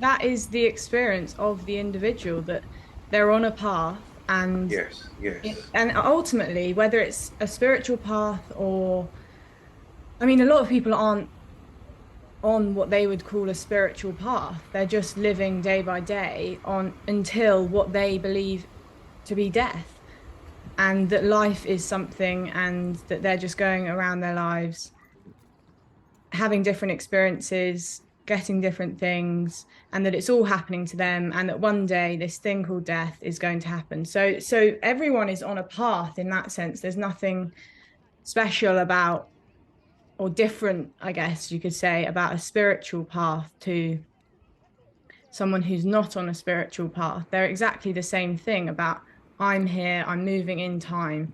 that is the experience of the individual, that they're on a path, and Yes, yes. and ultimately, whether it's a spiritual path or, I mean, a lot of people aren't on what they would call a spiritual path. They're just living day by day on until what they believe to be death, and that life is something, and that they're just going around their lives having different experiences, getting different things, and that it's all happening to them, and that one day this thing called death is going to happen. So everyone is on a path in that sense. There's nothing special about, or different, I guess you could say, about a spiritual path to someone who's not on a spiritual path. They're exactly the same thing about, I'm here, I'm moving in time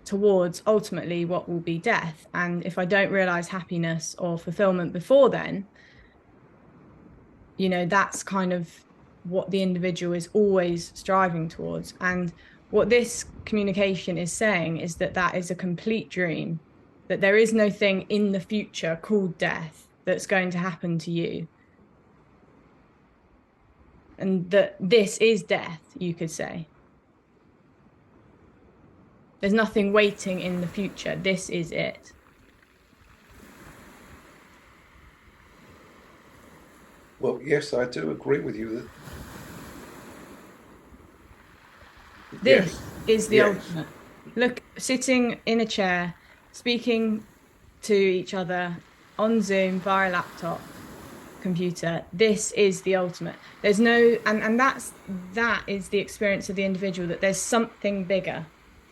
towards ultimately what will be death. And if I don't realize happiness or fulfillment before then, that's kind of what the individual is always striving towards. And what this communication is saying is that that is a complete dream, that there is no thing in the future called death that's going to happen to you. And that this is death, you could say. There's nothing waiting in the future. This is it. Well, yes, I do agree with you that This yes, is the yes. ultimate. Look, sitting in a chair, speaking to each other on Zoom via laptop, computer. This is the ultimate. There's no, and that is the experience of the individual, that there's something bigger.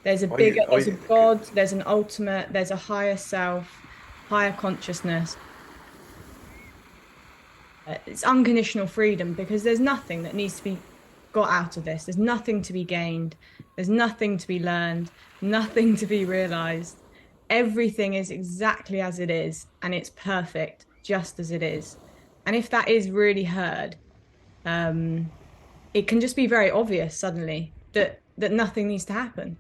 Are you, are There's a you, God, there's an ultimate, there's a higher self, higher consciousness. It's unconditional freedom, because there's nothing that needs to be got out of this. There's nothing to be gained. There's nothing to be learned, nothing to be realized. Everything is exactly as it is, and it's perfect just as it is. And if that is really heard, um, it can just be very obvious suddenly that nothing needs to happen.